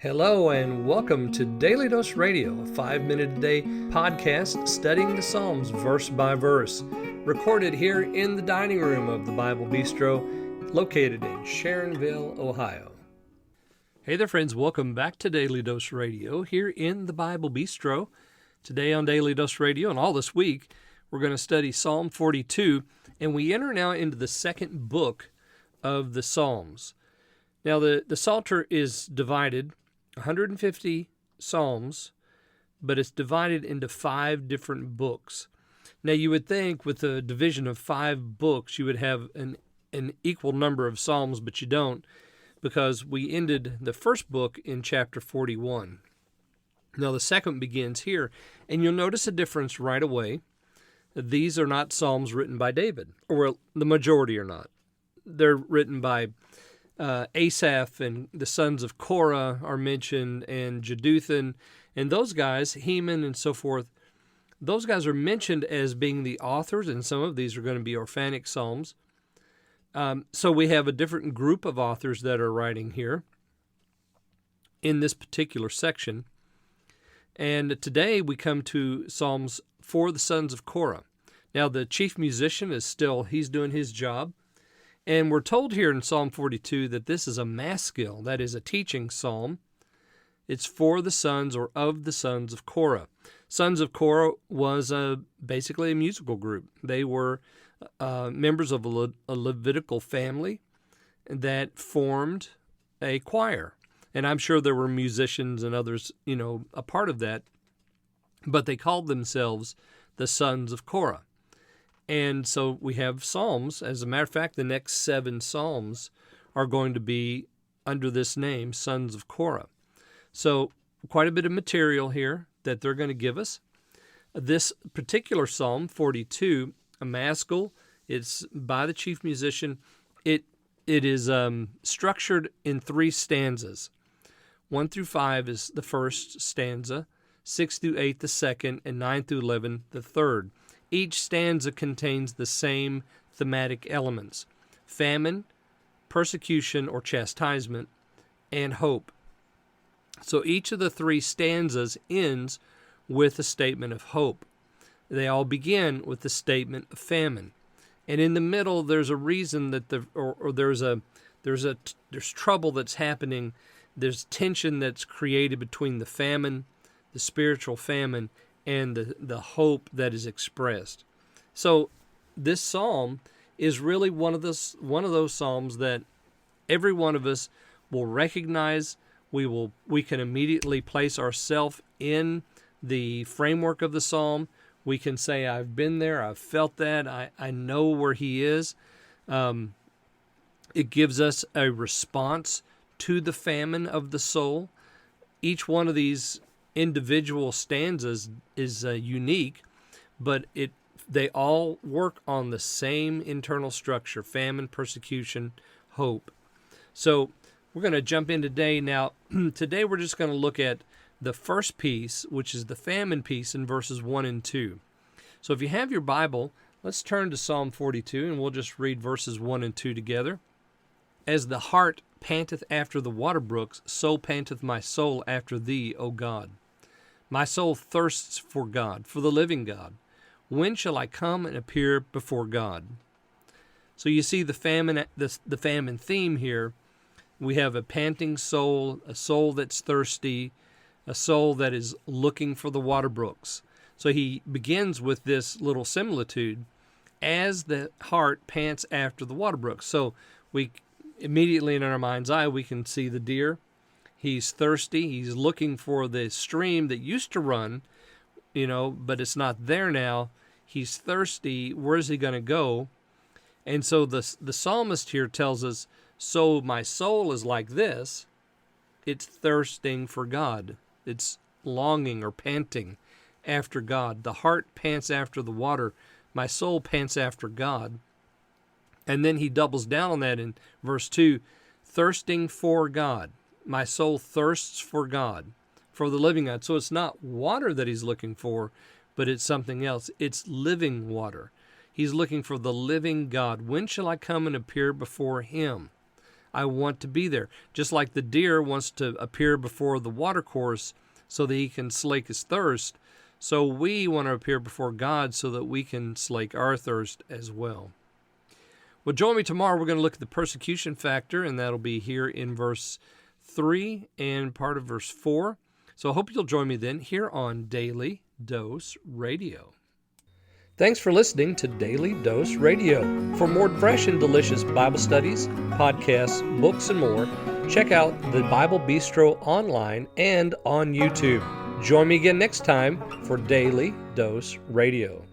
Hello and welcome to Daily Dose Radio, a 5-minute-a-day podcast studying the Psalms verse by verse, recorded here in the dining room of the Bible Bistro, located in Sharonville, Ohio. Hey there, friends. Welcome back to Daily Dose Radio here in the Bible Bistro. Today on Daily Dose Radio and all this week, we're going to study Psalm 42, and we enter now into the second book of the Psalms. Now, the Psalter is divided 150 Psalms, but it's divided into 5 different books. Now, you would think with a division of 5 books, you would have an equal number of Psalms, but you don't, because we ended the first book in chapter 41. Now, the second begins here, and you'll notice a difference right away. These are not Psalms written by David, or the majority are not. They're written by Asaph, and the sons of Korah are mentioned, and Jeduthun, and those guys, Heman and so forth, those guys are mentioned as being the authors, and some of these are going to be orphanic psalms. So we have a different group of authors that are writing here in this particular section. And today we come to Psalms for the sons of Korah. Now the chief musician he's doing his job. And we're told here in Psalm 42 that this is a maskil, that is a teaching psalm. It's for the sons or of the sons of Korah. Sons of Korah was basically a musical group. They were members of a Levitical family that formed a choir. And I'm sure there were musicians and others, a part of that. But they called themselves the sons of Korah. And so we have Psalms. As a matter of fact, the next 7 Psalms are going to be under this name, Sons of Korah. So quite a bit of material here that they're going to give us. This particular Psalm, 42, a maskil, it's by the chief musician. It is structured in 3 stanzas. 1 through 5 is the first stanza, 6 through 8 the second, and 9 through 11 the third. Each stanza contains the same thematic elements: famine, persecution or chastisement, and hope. So each of the 3 stanzas ends with a statement of hope. They all begin with the statement of famine. And in the middle, there's a reason that there's trouble that's happening. There's tension that's created between the famine, the spiritual famine, and the hope that is expressed. So this psalm is really one of those psalms that every one of us will recognize. We can immediately place ourselves in the framework of the psalm. We can say, I've been there, I've felt that, I know where he is. It gives us a response to the famine of the soul. Each one of these individual stanzas is unique, but they all work on the same internal structure: famine, persecution, hope. So we're going to jump in today. Now, today we're just going to look at the first piece, which is the famine piece in verses 1 and 2. So if you have your Bible, let's turn to Psalm 42, and we'll just read verses 1 and 2 together. As the hart panteth after the water brooks, so panteth my soul after thee, O God. My soul thirsts for God, for the living God. When shall I come and appear before God? So you see the famine theme here. We have a panting soul, a soul that's thirsty, a soul that is looking for the water brooks. So he begins with this little similitude: as the hart pants after the water brooks. So we immediately in our mind's eye, we can see the deer. He's thirsty. He's looking for the stream that used to run, but it's not there now. He's thirsty. Where's he going to go? And so the psalmist here tells us, so my soul is like this. It's thirsting for God. It's longing or panting after God. The heart pants after the water. My soul pants after God. And then he doubles down on that in verse 2, thirsting for God. My soul thirsts for God, for the living God. So it's not water that he's looking for, but it's something else. It's living water. He's looking for the living God. When shall I come and appear before him? I want to be there. Just like the deer wants to appear before the watercourse so that he can slake his thirst, so we want to appear before God so that we can slake our thirst as well. Well, join me tomorrow. We're going to look at the persecution factor, and that'll be here in verse 3 and part of verse 4. So I hope you'll join me then here on Daily Dose Radio. Thanks for listening to Daily Dose Radio. For more fresh and delicious Bible studies, podcasts, books, and more, check out the Bible Bistro online and on YouTube. Join me again next time for Daily Dose Radio.